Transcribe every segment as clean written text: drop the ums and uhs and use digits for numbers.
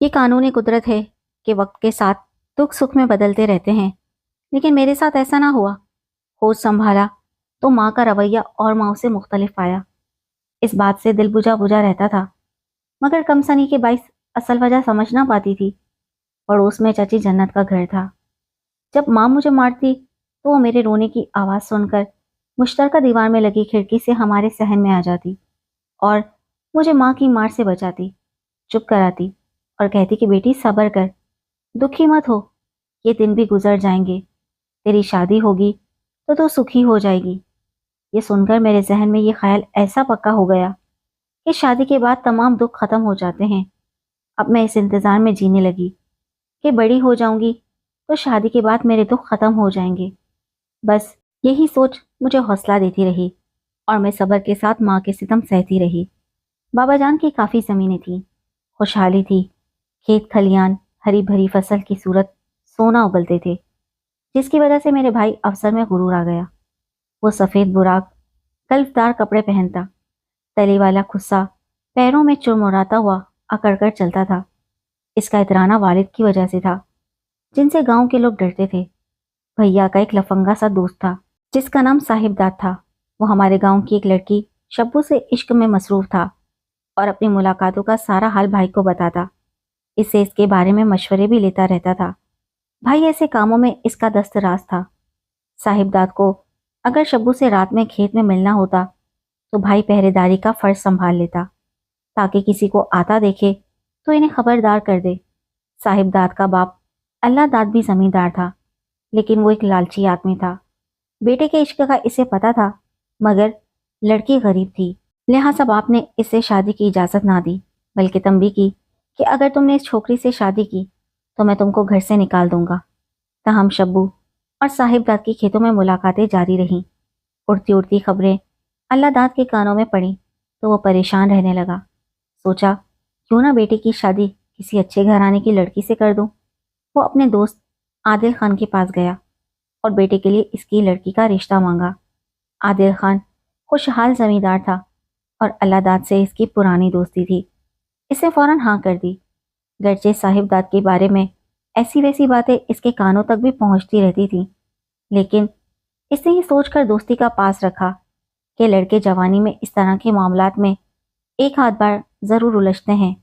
یہ قانون قدرت ہے کہ وقت کے ساتھ دکھ سکھ میں بدلتے رہتے ہیں، لیکن میرے ساتھ ایسا نہ ہوا۔ ہوش سنبھالا تو ماں کا رویہ اور ماں سے مختلف پایا۔ اس بات سے دل بجھا بجھا رہتا تھا، مگر کم سنی کے باعث اصل وجہ سمجھ نہ پاتی تھی۔ پڑوس میں چچی جنت کا گھر تھا۔ جب ماں مجھے مارتی تو وہ میرے رونے کی آواز سن کر مشترکہ دیوار میں لگی کھڑکی سے ہمارے صحن میں آ جاتی اور مجھے ماں کی مار سے بچاتی، چپ کراتی اور کہتی کہ بیٹی صبر کر، دکھی مت ہو، یہ دن بھی گزر جائیں گے، تیری شادی ہوگی تو سکھی ہو جائے گی۔ یہ سن کر میرے ذہن میں یہ خیال ایسا پکا ہو گیا کہ شادی کے بعد تمام دکھ ختم ہو جاتے ہیں۔ اب میں اس انتظار میں جینے لگی کہ بڑی ہو جاؤں گی تو شادی کے بعد میرے دکھ ختم ہو جائیں گے۔ بس یہی سوچ مجھے حوصلہ دیتی رہی اور میں صبر کے ساتھ ماں کے ستم سہتی رہی۔ بابا جان کی کافی زمینیں تھیں، خوشحالی تھی، کھیت کھلیان، ہری بھری فصل کی صورت سونا اگلتے تھے، جس کی وجہ سے میرے بھائی افسر میں غرور آ گیا۔ وہ سفید براق، کلفدار کپڑے پہنتا، تلے والا خصہ پیروں میں چرمراتا ہوا اکڑ کر چلتا تھا۔ اس کا اترانہ والد کی وجہ سے تھا، جن سے گاؤں کے لوگ ڈرتے تھے۔ بھیا کا ایک لفنگا سا دوست تھا جس کا نام صاحب داد تھا۔ وہ ہمارے گاؤں کی ایک لڑکی شبو سے عشق میں مصروف تھا اور اپنی ملاقاتوں کا سارا حال بھائی کو بتاتا، اس سے اس کے بارے میں مشورے بھی لیتا رہتا تھا۔ بھائی ایسے کاموں میں اس کا دست راز تھا۔ صاحب داد کو اگر شبو سے رات میں کھیت میں ملنا ہوتا تو بھائی پہرے داری کا فرض سنبھال لیتا تاکہ کسی کو آتا دیکھے تو انہیں خبردار کر دے۔ صاحب داد کا باپ اللہ داد بھی زمیندار تھا، لیکن وہ ایک لالچی آدمی تھا۔ بیٹے کے عشق کا اسے پتا تھا، مگر لڑکی غریب تھی، لہٰذا باپ نے اس سے شادی کی اجازت نہ دی، بلکہ تنبیہ کی کہ اگر تم نے اس چھوکری سے شادی کی تو میں تم کو گھر سے نکال دوں گا۔ تاہم شبو اور صاحب داد کی کھیتوں میں ملاقاتیں جاری رہیں۔ اڑتی اڑتی خبریں اللہ داد کے کانوں میں پڑیں تو وہ پریشان رہنے لگا۔ سوچا کیوں نہ بیٹے کی شادی کسی اچھے گھرانے کی لڑکی سے کر دوں۔ وہ اپنے دوست عادل خان کے پاس گیا اور بیٹے کے لیے اس کی لڑکی کا رشتہ مانگا۔ عادل خان خوشحال زمیندار تھا اور اللہ داد سے اس کی پرانی دوستی تھی۔ اس نے فوراً ہاں کر دی، گرچہ صاحب داد کے بارے میں ایسی ویسی باتیں اس کے کانوں تک بھی پہنچتی رہتی تھیں، لیکن اس نے یہ سوچ کر دوستی کا پاس رکھا کہ لڑکے جوانی میں اس طرح کے معاملات میں ایک آدھ بار ضرور الجھتے ہیں۔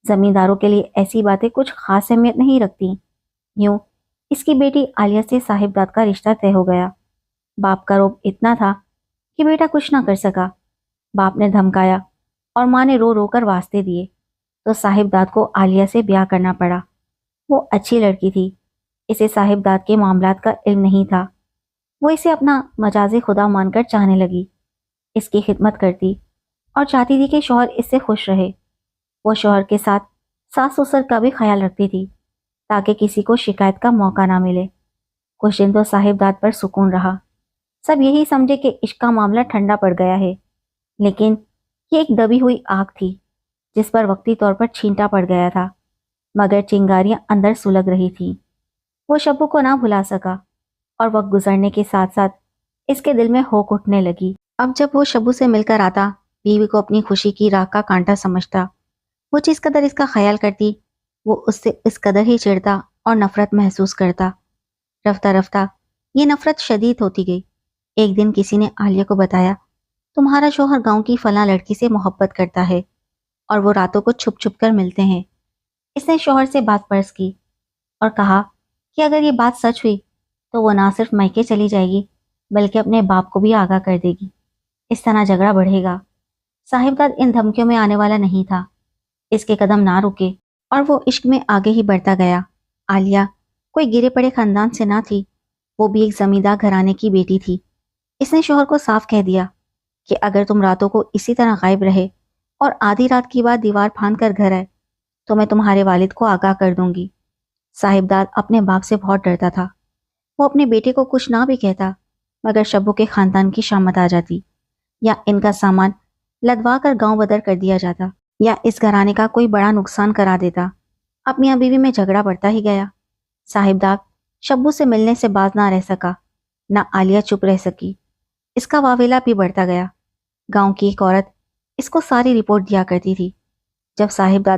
زمینداروں کے لیے ایسی باتیں کچھ خاص اہمیت نہیں رکھتی۔ یوں اس کی بیٹی عالیہ سے صاحب داد کا رشتہ طے ہو گیا۔ باپ کا رعب اتنا تھا کہ بیٹا کچھ نہ کر سکا۔ باپ نے دھمکایا اور ماں نے رو رو کر واسطے دیے تو صاحب داد کو عالیہ سے بیاہ کرنا پڑا۔ وہ اچھی لڑکی تھی، اسے صاحب داد کے معاملات کا علم نہیں تھا۔ وہ اسے اپنا مجازی خدا مان کر چاہنے لگی، اس کی خدمت کرتی اور چاہتی تھی کہ شوہر اس سے خوش رہے۔ وہ شوہر کے ساتھ ساس سسر کا بھی خیال رکھتی تھی تاکہ کسی کو شکایت کا موقع نہ ملے۔ کچھ دن تو صاحب داد پر سکون رہا، سب یہی سمجھے کہ عشق کا معاملہ ٹھنڈا پڑ گیا ہے، لیکن یہ ایک دبی ہوئی آگ تھی جس پر وقتی طور پر چھینٹا پڑ گیا تھا، مگر چنگاریاں اندر سلگ رہی تھیں۔ وہ شبو کو نہ بھلا سکا اور وقت گزرنے کے ساتھ ساتھ اس کے دل میں ہوک اٹھنے لگی۔ اب جب وہ شبو سے مل کر آتا، بیوی کو اپنی خوشی کی راہ کا کانٹا سمجھتا۔ وہ جس قدر اس کا خیال کرتی، وہ اس سے اس قدر ہی چڑھتا اور نفرت محسوس کرتا۔ رفتہ رفتہ یہ نفرت شدید ہوتی گئی۔ ایک دن کسی نے عالیہ کو بتایا، تمہارا شوہر گاؤں کی فلاں لڑکی سے محبت کرتا ہے اور وہ راتوں کو چھپ چھپ کر ملتے ہیں۔ اس نے شوہر سے بات پرس کی اور کہا کہ اگر یہ بات سچ ہوئی تو وہ نہ صرف میکے چلی جائے گی بلکہ اپنے باپ کو بھی آگاہ کر دے گی۔ اس طرح جھگڑا بڑھے گا۔ صاحب داد ان دھمکیوں میں آنے والا نہیں تھا، اس کے قدم نہ رکے اور وہ عشق میں آگے ہی بڑھتا گیا۔ عالیہ کوئی گرے پڑے خاندان سے نہ تھی، وہ بھی ایک زمیندار گھرانے کی بیٹی تھی۔ اس نے شوہر کو صاف کہہ دیا کہ اگر تم راتوں کو اسی طرح غائب رہے اور آدھی رات کی بعد دیوار پھاند کر گھر آئے تو میں تمہارے والد کو آگاہ کر دوں گی۔ صاحب داد اپنے باپ سے بہت ڈرتا تھا۔ وہ اپنے بیٹے کو کچھ نہ بھی کہتا، مگر شبو کے خاندان کی شامت آ جاتی، یا ان کا سامان لدوا کر گاؤں بدر کر دیا جاتا، یا اس گھرانے کا کوئی بڑا نقصان کرا دیتا۔ اب میاں بیوی میں جھگڑا بڑھتا ہی گیا۔ صاحب داد شبو سے ملنے سے باز نہ رہ سکا، نہ عالیہ چپ رہ سکی۔ اس کا واویلا بھی بڑھتا گیا۔ گاؤں کی ایک عورت اس کو ساری رپورٹ دیا کرتی تھی۔ جب صاحب داد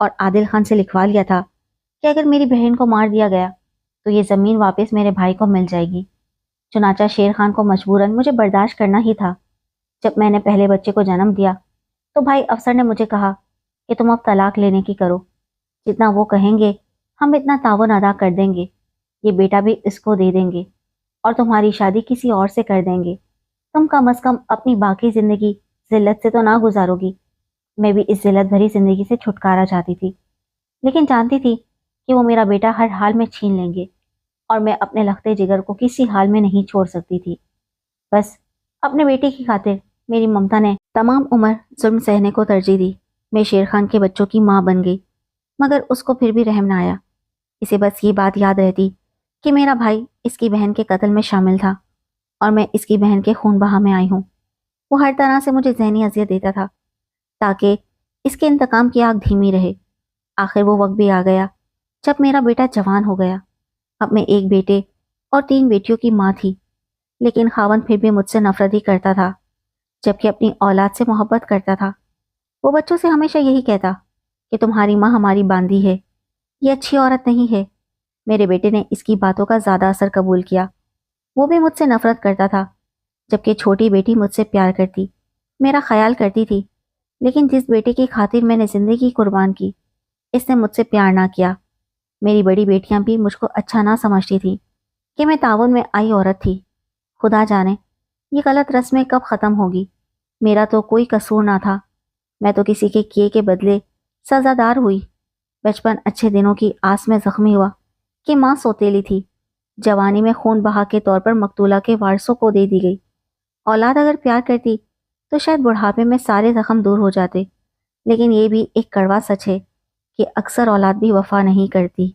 اور عادل خان سے لکھوا لیا تھا کہ اگر میری بہن کو مار دیا گیا تو یہ زمین واپس میرے بھائی کو مل جائے گی۔ چنانچہ شیر خان کو مجبوراً مجھے برداشت کرنا ہی تھا۔ جب میں نے پہلے بچے کو جنم دیا تو بھائی افسر نے مجھے کہا کہ تم اب طلاق لینے کی کرو، جتنا وہ کہیں گے ہم اتنا تعاون ادا کر دیں گے، یہ بیٹا بھی اس کو دے دیں گے اور تمہاری شادی کسی اور سے کر دیں گے۔ تم کم از کم اپنی باقی زندگی ذلت سے تو نہ گزارو گی۔ میں بھی اس ذلت بھری زندگی سے چھٹکارا چاہتی تھی، لیکن جانتی تھی کہ وہ میرا بیٹا ہر حال میں چھین لیں گے اور میں اپنے لختے جگر کو کسی حال میں نہیں چھوڑ سکتی تھی۔ بس اپنے بیٹے کی خاطر میری ممتا نے تمام عمر ظلم سہنے کو ترجیح دی۔ میں شیر خان کے بچوں کی ماں بن گئی، مگر اس کو پھر بھی رحم نہ آیا۔ اسے بس یہ بات یاد رہتی کہ میرا بھائی اس کی بہن کے قتل میں شامل تھا اور میں اس کی بہن کے خون بہا میں آئی ہوں۔ وہ ہر طرح سے مجھے ذہنی اذیت دیتا تھا تاکہ اس کے انتقام کی آگ دھیمی رہے۔ آخر وہ وقت بھی آ گیا جب میرا بیٹا جوان ہو گیا۔ اب میں ایک بیٹے اور 3 بیٹیوں کی ماں تھی، لیکن خاوند پھر بھی مجھ سے نفرت ہی کرتا تھا، جبکہ اپنی اولاد سے محبت کرتا تھا۔ وہ بچوں سے ہمیشہ یہی کہتا کہ تمہاری ماں ہماری باندھی ہے، یہ اچھی عورت نہیں ہے۔ میرے بیٹے نے اس کی باتوں کا زیادہ اثر قبول کیا۔ وہ بھی مجھ سے نفرت کرتا تھا، جبکہ چھوٹی بیٹی مجھ سے پیار کرتی، میرا خیال کرتی تھی۔ لیکن جس بیٹے کی خاطر میں نے زندگی قربان کی، اس نے مجھ سے پیار نہ کیا۔ میری بڑی بیٹیاں بھی مجھ کو اچھا نہ سمجھتی تھی کہ میں تعاون میں آئی عورت تھی۔ خدا جانے یہ غلط رسمیں کب ختم ہوگی۔ میرا تو کوئی قصور نہ تھا، میں تو کسی کے کیے کے بدلے سزا دار ہوئی۔ بچپن اچھے دنوں کی آس میں زخمی ہوا کہ ماں سوتیلی تھی، جوانی میں خون بہا کے طور پر مقتولہ کے وارثوں کو دے دی گئی۔ اولاد اگر پیار کرتی تو شاید بڑھاپے میں سارے زخم دور ہو جاتے، لیکن یہ بھی ایک کڑوا سچ ہے کہ اکثر اولاد بھی وفا نہیں کرتی۔